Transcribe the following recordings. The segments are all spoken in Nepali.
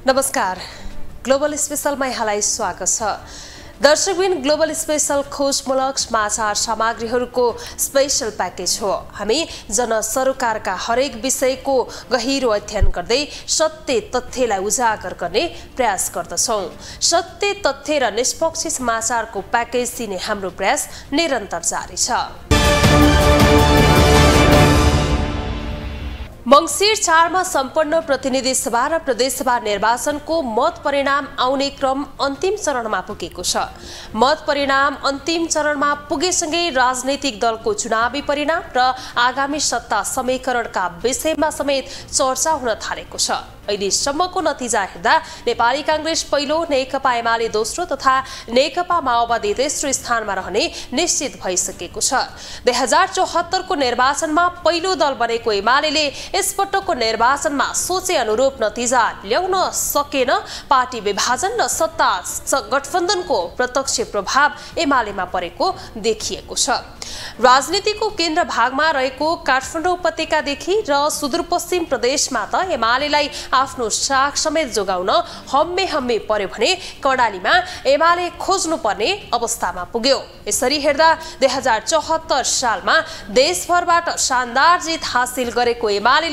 नमस्कार, ग्लोबल स्पेशलमा यहाँलाई स्वागत छ। दर्शकबिन, ग्लोबल स्पेशल खोजमूलक समाचार सामग्रीहरूको स्पेशल प्याकेज हो। हामी जनसरोकारका हरेक विषयको गहिरो अध्ययन गर्दै सत्य तथ्यलाई उजागर गर्ने प्रयास गर्दछौँ। सत्य तथ्य र निष्पक्ष समाचारको प्याकेज दिने हाम्रो प्रयास निरन्तर जारी छ। मंसिर 4 मा सम्पन्न प्रतिनिधि सभा र प्रदेशसभा निर्वाचनको मत परिणाम आउने क्रम अन्तिम चरणमा पुगेको छ। मत परिणाम अन्तिम चरणमा पुगेसँगै राजनैतिक दलको चुनावी परिणाम र आगामी सत्ता समीकरणका विषयमा समेत चर्चा हुन थालेको छ। अहिलेसम्मको नतिजा हेर्दा नेपाली कांग्रेस पहिलो, नेकपा एमाले दोस्रो तथा नेकपा माओवादी तेस्रो स्थानमा रहने निश्चित भइसकेको छ। 2074 को निर्वाचनमा पहिलो दल बनेको एमाले यसपटकको निर्वाचनमा सोचे अनुरूप नतिजा ल्याउन सकेन। पार्टी विभाजन र सत्ता गठबन्धनको प्रत्यक्ष प्रभाव एमालेमा परेको देखिएको छ। राजनीतिको केन्द्र भागमा रहेको काठमाडौँ उपत्यकादेखि र सुदूरपश्चिम प्रदेशमा त एमालेलाई आफ्नो साख समेत जोगाउन हम्मे पर्यो भने कर्णालीमा एमाले खोज्नुपर्ने अवस्थामा पुग्यो। यसरी हेर्दा 2074 सालमा देशभरबाट शानदार जित हासिल गरेको एमाले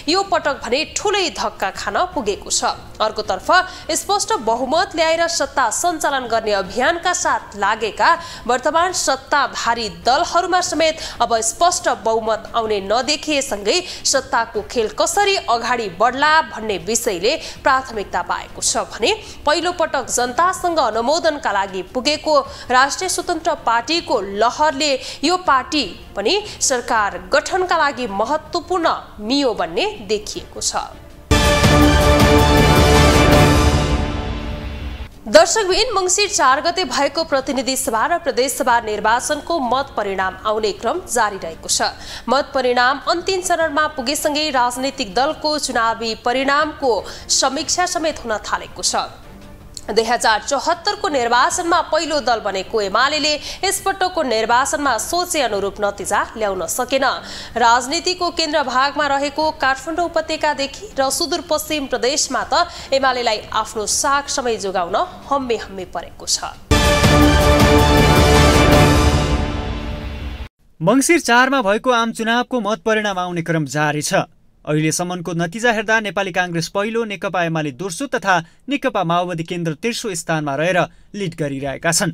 यो पटक भने ठूलै धक्का खान पुगेको छ। अर्कोतर्फ स्पष्ट बहुमत ल्याएर सत्ता सञ्चालन गर्ने अभियानका साथ लागेका वर्तमान सत्ताधारी दलहरूमा समेत अब स्पष्ट बहुमत आउने नदेखिएसँगै सत्ताको खेल कसरी अगाडि बढ्ला भन्ने विषयले प्राथमिकता पाएको छ भने पहिलो पटक जनतासँग अनुमोदनका लागि पुगेको राष्ट्रिय स्वतन्त्र पार्टीको लहरले यो पार्टी पनि सरकार गठनका लागि महत्त्वपूर्ण मियो बन्ने देखिएको छ। दर्शकबिन, मंसिर 4 गते भएको प्रतिनिधि सभा र प्रदेशसभा निर्वाचनको मत परिणाम आउने क्रम जारी रहेको छ। मत परिणाम अन्तिम चरणमा पुगेसँगै राजनैतिक दलको चुनावी परिणामको समीक्षा समेत हुन थालेको छ। 2074 को निर्वाचनमा पहिलो दल बनेको एमाले यसपटकको निर्वाचनमा सोचे अनुरूप नतिजा ल्याउन सकेन। राजनीतिको केन्द्र भागमा रहेको काठमाडौँ उपत्यकादेखि र सुदूरपश्चिम प्रदेशमा त एमालेलाई आफ्नो साख समय जोगाउन हम्मे परेको छ। मंसिर 4 मा भएको आम चुनावको मत परिणाम आउने क्रम जारी छ। अहिलेसम्मको नतिजा हेर्दा नेपाली कांग्रेस पहिलो, नेकपा एमाले दोस्रो तथा नेकपा माओवादी केन्द्र तेस्रो स्थानमा रहेर लिड गरिरहेका छन्।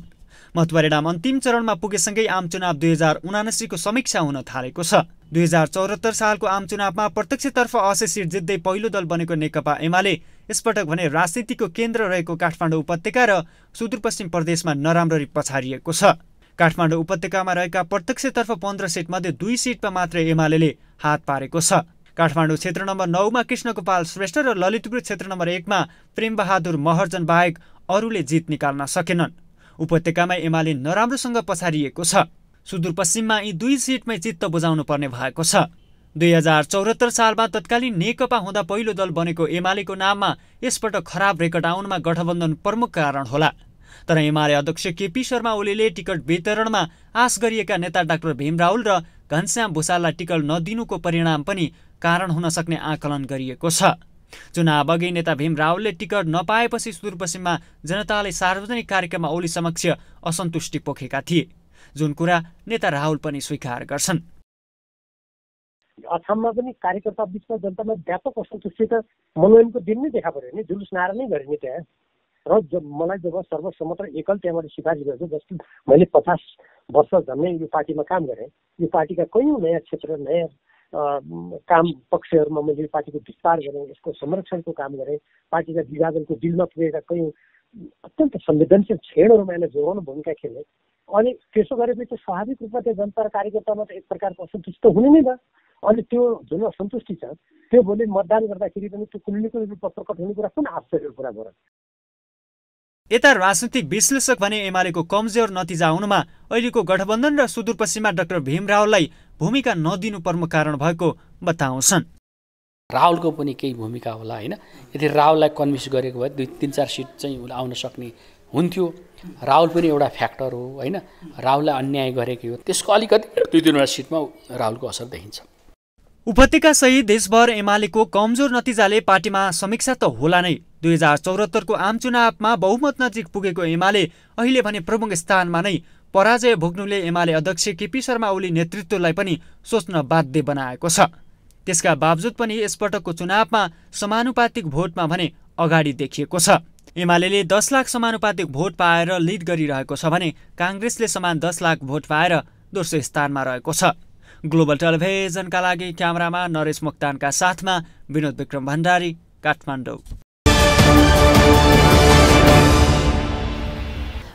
मतपरिणाम अन्तिम चरणमा पुगेसँगै आम चुनाव 2079 को समीक्षा हुन थालेको छ। 2074 सालको आम चुनावमा प्रत्यक्षतर्फ 80 सिट जित्दै पहिलो दल बनेको नेकपा एमाले यसपटक भने राजनीतिको केन्द्र रहेको काठमाडौँ उपत्यका र सुदूरपश्चिम प्रदेशमा नराम्ररी पछाडिएको छ। काठमाडौँ उपत्यकामा रहेका प्रत्यक्षतर्फ 15 सिट मध्ये 2 सिटमा मात्रै एमाले हात पारेको छ। काठमाडौँ क्षेत्र नम्बर 9 मा कृष्णगोपाल श्रेष्ठ र ललितपुर क्षेत्र नम्बर 1 मा प्रेमबहादुर महर्जन बाहेक अरूले जित निकाल्न सकेनन्। उपत्यकामा एमाले नराम्रोसँग पछाडिएको छ। सुदूरपश्चिममा यी 2 सिटमै चित्त बुझाउनु पर्ने भएको छ। 2074 सालमा तत्कालीन नेकपा हुँदा पहिलो दल बनेको एमालेको नाममा यसपटक खराब रेकर्ड आउनमा गठबन्धन प्रमुख कारण होला। तर एमाले अध्यक्ष केपी शर्मा ओलीले टिकट वितरणमा आश गरिएका नेता डाक्टर भीम रावल र घनश्याम भूषाललाई टिकट नदिनुको परिणाम पनि कारण हुन सक्ने आकलन गरिएको छ। चुनाव अघि नेता भीम रावलले टिकट नपाएपछि सुदूरपश्चिममा जनताले सार्वजनिक कार्यक्रममा ओली समक्ष असन्तुष्टि पोखेका थिए, जुन कुरा नेता राहुल पनि स्वीकार गर्छन्। असममा पनि कार्यकर्ता बीचमा जनतामा व्यापक असन्तुष्टि त मनोनयनको दिन नै देखा पर्यो नि, जुलुस नारा नै गरिने त्यहाँ। र मलाई जब सर्वसम्मत र एकल त्यहाँबाट सिफारिस गर्छु, जस्तो मैले 50 वर्ष झन्डै यो पार्टीमा काम गरेँ, यो पार्टीका कयौँ नयाँ क्षेत्र, नयाँ काम पक्षहरूमा मैले पार्टीको विस्तार गरेँ, यसको संरक्षणको काम गरेँ, पार्टीका विभाजनको दिलमा पुगेका कयौँ अत्यन्त संवेदनशील क्षणहरूमा यसले जोगाउन भूमिका खेले। अनि त्यसो गरेपछि स्वाभाविक रूपमा त्यो जनता र कार्यकर्तामा त एक प्रकारको असन्तुष्टि त हुने नै भयो। अनि त्यो जुन असन्तुष्टि छ त्यो भोलि मतदान गर्दाखेरि पनि त्यो कुल्लीको रूपमा प्रकट हुने कुरा कुन आश्चर्यको कुरा भयो। यता राजनीतिक विश्लेषक भने एमालेको कमजोर नतिजा आउनुमा अहिलेको गठबन्धन र सुदूरपश्चिममा डाक्टर भीम रावललाई भूमिका नदिनु प्रमुख कारण भएको बताउँछन्। राहुलको पनि केही भूमिका होला हैन। यदि राहुललाई कन्भिन्स गरेको भए 2-3-4 सिट चाहिँ आउन सक्ने हुन्थ्यो। राहुल पनि एउटा फ्याक्टर हो हैन। राहुललाई अन्याय गरेको हो, त्यसको अलिकति 2-3 सिटमा राहुलको असर देखिन्छ। उपत्यका सहित देशभर एमालेको कमजोर नतिजाले पार्टीमा समीक्षा त होला नै, 2074 को आम चुनावमा बहुमत नजिक पुगेको एमाले अहिले भने प्रमुख स्थानमा नै पराजय भोग्नुले एमाले अध्यक्ष केपी शर्मा ओली नेतृत्वलाई पनि सोच्न बाध्य बनाएको छ। त्यसका बावजुद पनि यसपटकको चुनावमा समानुपातिक भोटमा भने अगाडि देखिएको छ। एमाले 10 लाख समानुपातिक भोट पाएर लिड गरिरहेको छ भने काङ्ग्रेसले समान 10 लाख भोट पाएर दोस्रो स्थानमा रहेको छ। ग्लोबल टेलिभिजनका लागि क्यामेरामा नरेश मोक्तानका साथमा विनोद विक्रम भण्डारी, काठमाडौँ।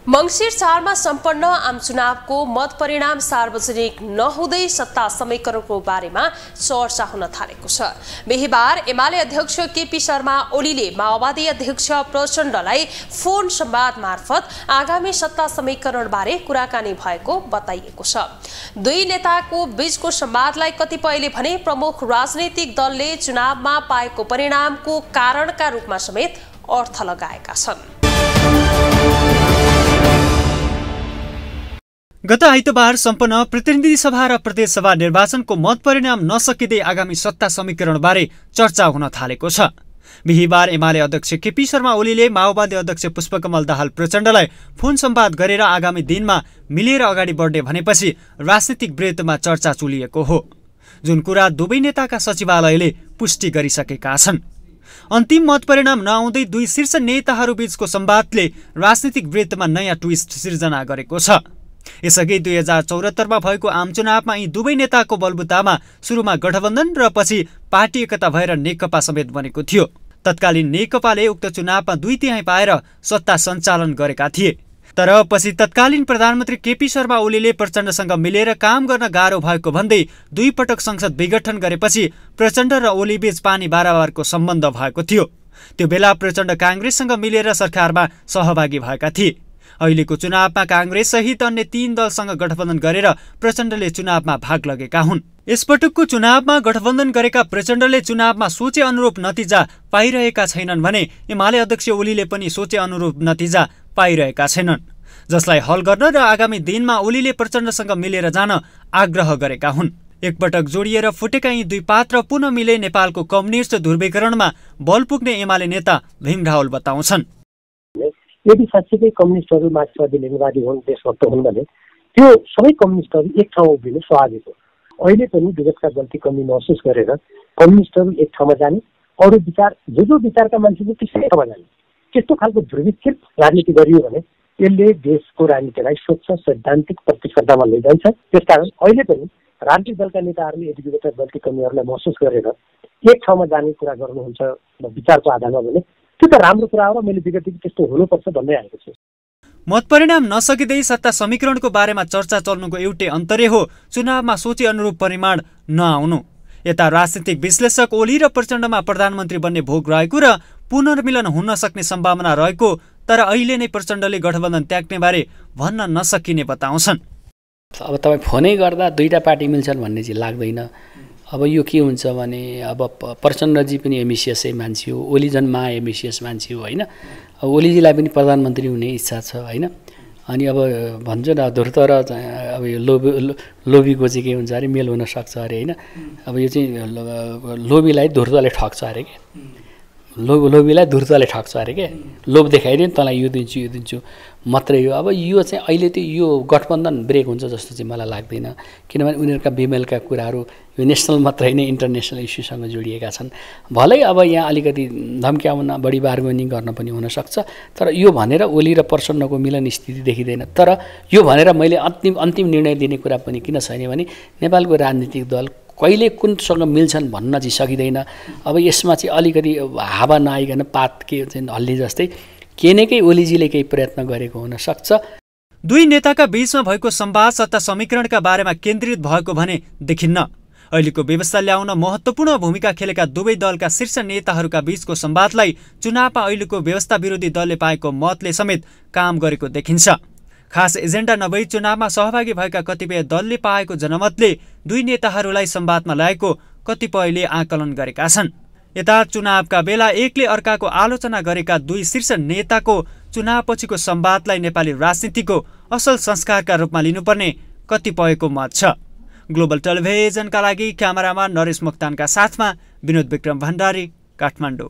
मङ्सिर 4 मा सम्पन्न आम चुनावको मत परिणाम सार्वजनिक नहुँदै सत्ता समीकरणको बारेमा चर्चा हुन थालेको छ। बिहीबार एमाले अध्यक्ष केपी शर्मा ओलीले माओवादी अध्यक्ष प्रचण्डलाई फोन संवाद मार्फत आगामी सत्ता समीकरण बारे कुराकानी भएको बताइएको छ। दुई नेताको बीचको संवादलाई कतिपयले भने प्रमुख राजनीतिक दलले चुनावमा पाएको परिणामको कारणका रूपमा समेत अर्थ लगाएका छन्। गत आइतबार सम्पन्न प्रतिनिधि सभा र प्रदेशसभा निर्वाचनको मत परिणाम नसकिँदै आगामी सत्ता समीकरणबारे चर्चा हुन थालेको छ। बिहीबार एमाले अध्यक्ष केपी शर्मा ओलीले माओवादी अध्यक्ष पुष्पकमल दाहाल प्रचण्डलाई फोन संवाद गरेर आगामी दिनमा मिलेर अगाडि बढ्ने भनेपछि राजनीतिक वृत्तमा चर्चा चुलिएको हो, जुन कुरा दुवै नेताका सचिवालयले पुष्टि गरिसकेका छन्। अन्तिम मत परिणाम नआउँदै दुई शीर्ष नेताहरू बीचको संवादले राजनीतिक वृत्तमा नयाँ ट्विस्ट सिर्जना गरेको छ। यसअघि 2074 मा भएको आम चुनावमा यी दुवै नेताको बलबुतामा सुरुमा गठबन्धन र पछि पार्टी एकता भएर नेकपा समेत बनेको थियो। तत्कालीन नेकपाले उक्त चुनावमा 2/3 पाएर सत्ता सञ्चालन गरेका थिए। तर पछि तत्कालीन प्रधानमन्त्री केपी शर्मा ओलीले प्रचण्डसँग मिलेर काम गर्न गाह्रो भएको भन्दै 2 पटक संसद विघटन गरेपछि प्रचण्ड र ओलीबीच पानी बाराबारको सम्बन्ध भएको थियो। त्यो बेला प्रचण्ड काङ्ग्रेससँग मिलेर सरकारमा सहभागी भएका थिए। अहिलेको चुनावमा काङ्ग्रेस सहित अन्य 3 दलसँग गठबन्धन गरेर प्रचण्डले चुनावमा भाग लगेका हुन्। यसपटकको चुनावमा गठबन्धन गरेका प्रचण्डले चुनावमा सोचे अनुरूप नतिजा पाइरहेका छैनन् भने एमाले अध्यक्ष ओलीले पनि सोचे अनुरूप नतिजा पाइरहेका छैनन्, जसलाई हल गर्न र आगामी दिनमा ओलीले प्रचण्डसँग मिलेर जान आग्रह गरेका हुन्। एकपटक जोडिएर फुटेका यी दुई पात्र पुनः मिले नेपालको कम्युनिस्ट ध्रुवीकरणमा बल पुग्ने एमाले नेता भीम रावल बताउँछन्। यदि साँच्चीकै कम्युनिस्टहरू मार्क्सवादी लेनिनवादी हुन्, देशभक्त हुन् भने त्यो सबै कम्युनिस्टहरू एक ठाउँमा उभिनु स्वाभाविक हो। अहिले पनि विगतका गल्ती कमी महसुस गरेर कम्युनिस्टहरू एक ठाउँमा जाने, अरू विचार जो विचारका मान्छेले त्यसै ठाउँमा जाने, त्यस्तो खालको ध्रुवीकृत राजनीति गरियो भने यसले देशको राजनीतिलाई स्वच्छ सैद्धान्तिक प्रतिस्पर्धामा लैजान्छ। त्यसकारण अहिले पनि राजनीतिक दलका नेताहरूले यदि विगतका गल्ती कमीहरूलाई महसुस गरेर एक ठाउँमा जाने कुरा गर्नुहुन्छ विचारको आधारमा भने त्यो त राम्रो कुरा हो र मैले विगतदेखि त्यस्तो हुनुपर्छ भन्दै आएको छु। मत परिणाम नसकिँदै सत्ता समीकरणको बारेमा चर्चा चल्नुको एउटै अन्तर्य हो चुनावमा सोचे अनुरूप परिमाण नआउनु। यता राजनीतिक विश्लेषक ओली र प्रचण्डमा प्रधानमन्त्री बन्ने भोग रहेको र पुनर्मिलन हुन सक्ने सम्भावना रहेको, तर अहिले नै प्रचण्डले गठबन्धन त्याग्ने बारे भन्न नसकिने बताउँछन्। अब तपाईँ फोनै गर्दा दुईटा पार्टी मिल्छन् भन्ने चाहिँ लाग्दैन। अब यो के हुन्छ भने अब प्रचण्डजी पनि एमबिसियसै मान्छे हो, ओली झन् एमबिसियस मान्छे हो होइन। अब ओलीजीलाई पनि प्रधानमन्त्री हुने इच्छा छ होइन। अनि अब भन्छ न धुर्त र अब यो लोभीको चाहिँ के हुन्छ अरे मेल हुनसक्छ अरे होइन। अब यो चाहिँ लोभीलाई धुर्तले ठग्छ अरे के, लोभीलाई धुर्तले ठग्छ अरे के। लोभ देखाइदियो नि तँलाई यो दिन्छु मात्रै हो। अब यो चाहिँ अहिले त यो गठबन्धन ब्रेक हुन्छ जस्तो चाहिँ मलाई लाग्दैन, किनभने उनीहरूका बेमेलका कुराहरू यो नेसनल मात्रै होइन इन्टरनेसनल इस्युसँग जोडिएका छन्। भलै अब यहाँ अलिकति धम्क्याउन बढी बार्गेनिङ गर्न पनि हुनसक्छ, तर यो भनेर ओली र प्रचण्डको मिलन स्थिति देखिँदैन। तर यो भनेर मैले अन्तिम निर्णय दिने कुरा पनि किन छैन भने नेपालको राजनीतिक दल कहिले कुनसँग मिल्छन् भन्न चाहिँ सकिँदैन। अब यसमा चाहिँ अलिकति हावा नआइकन पात के चाहिँ हल्ली जस्तै के न केही ओलीजीले केही प्रयत्न गरेको हुनसक्छ। दुई नेताका बीचमा भएको संवाद सत्ता समीकरणका बारेमा केन्द्रित भएको भने देखिन्न। अहिलेको व्यवस्था ल्याउन महत्त्वपूर्ण भूमिका खेलेका दुवै दलका शीर्ष नेताहरूका बीचको संवादलाई चुनावमा अहिलेको व्यवस्था विरोधी दलले पाएको मतले समेत काम गरेको देखिन्छ। खास एजेन्डा नभई चुनावमा सहभागी भएका कतिपय दलले पाएको जनमतले दुई नेताहरूलाई संवादमा ल्याएको कतिपयले आकलन गरेका छन्। यता चुनावका बेला एकले अर्काको आलोचना गरेका दुई शीर्ष नेताको चुनावपछिको संवादलाई नेपाली राजनीतिको असल संस्कारका रूपमा लिनुपर्ने कतिपयको मत छ। ग्लोबल टेलिभिजनका लागि क्यामेरामा नरेश मोक्तानका साथमा विनोद विक्रम भण्डारी, काठमाडौँ।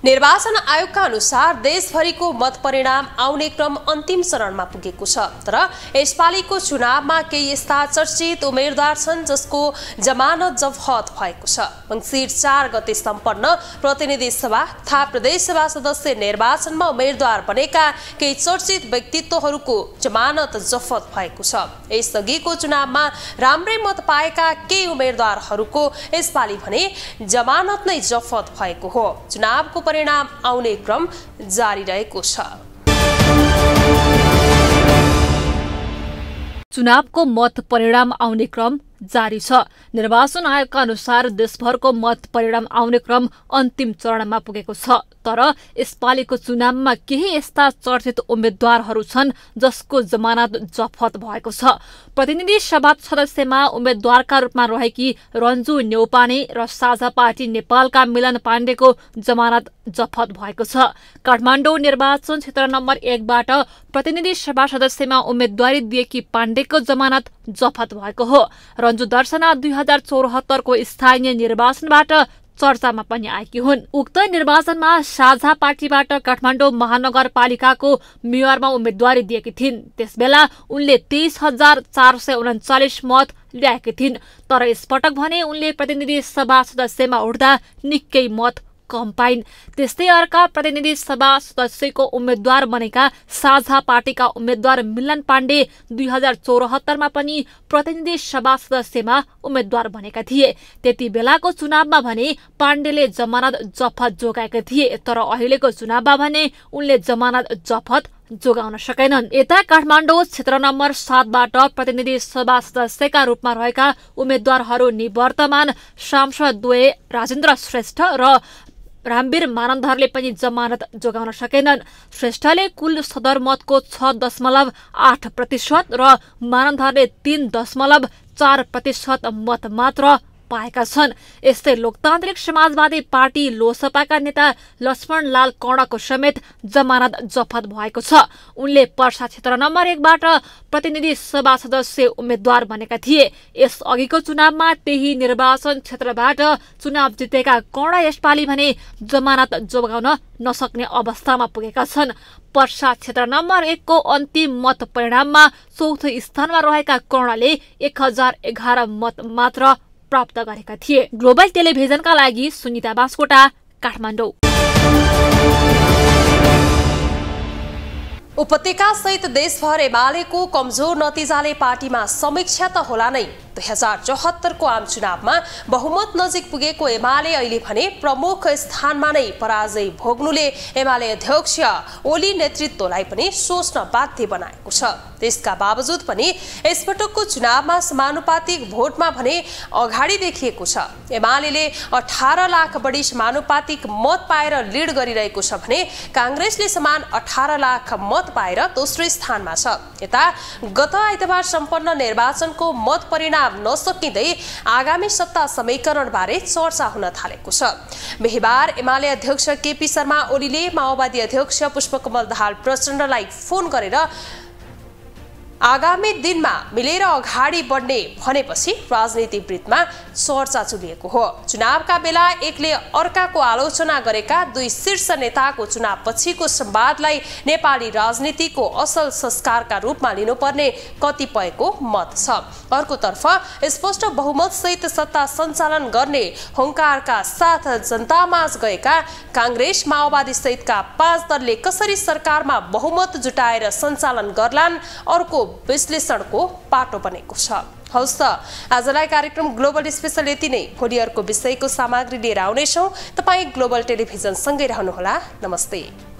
निर्वाचन आयोगका अनुसार देशभरिको मत परिणाम आउने क्रम अन्तिम चरणमा पुगेको छ। तर यसपालिको चुनावमा केही यस्ता चर्चित उम्मेदवार छन् जसको जमानत जफत भएको छ। मङ्सिर 4 गते सम्पन्न प्रतिनिधि सभा तथा प्रदेश सभा सदस्य निर्वाचनमा उम्मेदवार बनेका केही चर्चित व्यक्तित्वहरूको जमानत जफत भएको छ। यसअघिको चुनावमा राम्रै मत पाएका केही उम्मेदवारहरूको यसपालि भने जमानत नै जफत भएको हो। चुनावको परिणाम आउने क्रम जारी रहेको छ। चुनावको मत परिणाम आउने क्रम जारी छ। निर्वाचन आयोगका अनुसार देशभरको मत परिणाम आउने क्रम अन्तिम चरणमा पुगेको छ। तर यसपालिको चुनावमा केही यस्ता चर्चित उम्मेद्वारहरू छन् जसको जमानत जफत भएको छ। प्रतिनिधि सभा सदस्यमा उम्मेद्वारका रूपमा रहेकी रन्जु न्यौपाने र साझा पार्टी नेपालका मिलन पाण्डेको जमानत जफत भएको छ। काठमाडौँ निर्वाचन क्षेत्र नम्बर 1 बाट प्रतिनिधि सभा सदस्यमा उम्मेद्वारी दिएकी पाण्डेको जमानत जफत भएको हो। रन्जु दर्शना 2074 को स्थानीय निर्वाचनबाट चर्चामा पनि आएकी हुन्। उक्त निर्वाचनमा साझा पार्टीबाट काठमाडौँ महानगरपालिकाको मेयरमा उम्मेद्वारी दिएकी थिइन्। त्यसबेला उनले 23,439 मत ल्याएकी थिइन्। तर यसपटक भने उनले प्रतिनिधि सभा सदस्यमा उठ्दा निकै मत कम पाइन्। त्यस्तै अर्का प्रतिनिधि सभा सदस्यको उम्मेद्वार बनेका साझा पार्टीका उम्मेद्वार मिलन पाण्डे 2074 पनि प्रतिनिधि सभा सदस्यमा उम्मेद्वार बनेका थिए। त्यति बेलाको चुनावमा भने पाण्डेले जमानत जफत जोगाएका थिए। तर अहिलेको चुनावमा भने उनले जमानत जफत जोगाउन सकेनन्। यता काठमाडौँ क्षेत्र नम्बर 7 बाट प्रतिनिधि सभा सदस्यका रूपमा रहेका उम्मेद्वारहरू निवर्तमान सांसद द्वय राजेन्द्र श्रेष्ठ र रामवीर मानन्धरले पनि जमानत जोगाउन सकेनन्। श्रेष्ठले कुल सदरमतको 6.8% र मानन्धरले 3.4% मत मात्र पाएका छन्। यस्तै लोकतान्त्रिक समाजवादी पार्टी लोसपाका नेता लक्ष्मणलाल कौडाको समेत जमानत जफत भएको छ। उनले पर्सा क्षेत्र नम्बर 1 बाट प्रतिनिधि सभा सदस्य उम्मेद्वार बनेका थिए। यस अघिको चुनावमा त्यही निर्वाचन क्षेत्रबाट चुनाव जितेका कौडा यसपालि भने जमानत जोगाउन नसक्ने अवस्थामा पुगेका छन्। पर्सा क्षेत्र नम्बर 1 को अन्तिम मत परिणाममा चौथो स्थानमा रहेका कौडाले 1011 मत मात्र प्राप्त गरेका थिए। ग्लोबल टेलिभिजनका लागि सुनिता बास्कोटा, काठमाडौँ। उपत्यका सहित देशभर एमालेको कमजोर नतिजाले पार्टीमा समीक्षा त होला नै। 2074 को आम चुनावमा बहुमत नजिक पुगेको एमाले अहिले भने प्रमुख स्थानमा नै पराजय भोग्नुले एमाले अध्यक्ष ओली नेतृत्वलाई पनि सोच्न बाध्य बनाएको छ। त्यसका बावजुद पनि यसपटकको चुनावमा समानुपातिक भोटमा भने अगाडि देखिएको छ। एमाले 18 लाख बढी समानुपातिक मत पाएर लिड गरिरहेको छ भने कांग्रेसले समान 18 लाख मत पाएर दोस्रो स्थानमा छ। यता गत आइतबार सम्पन्न निर्वाचनको मत परिणाम नसकिँदै आगामी सत्ता समीकरण बारे चर्चा हुन थालेको छ। बिहीबार एमाले अध्यक्ष केपी शर्मा ओलीले माओवादी अध्यक्ष पुष्पकमल दाहाल प्रचण्डलाई फोन गरेर आगामी दिनमा मिलेर अगाडि बढ्ने भनेपछि राजनीतिवृत्तमा चर्चा चलिएको हो। चुनावका बेला एकले अर्काको आलोचना गरेका दुई शीर्ष नेताको चुनाव पछिको संवादलाई नेपाली राजनीतिको असल संस्कारका रूपमा लिनुपर्ने कतिपयको मत छ। अर्कोतर्फ स्पष्ट बहुमत सहित सत्ता सञ्चालन गर्ने हुंकारका साथ जनतामाझ गएका कांग्रेस माओवादी सहितका 5 दलले कसरी सरकारमा बहुमत जुटाएर सञ्चालन गर्लान् अर्को विश्लेषणको पाटो बनेको छ। हवस् त आजलाई कार्यक्रम ग्लोबल स्पेशल यति नै। भोलि अर्को विषयको सामग्री लिएर आउनेछौँ। तपाईँ ग्लोबल टेलिभिजन सँगै रहनुहोला। नमस्ते।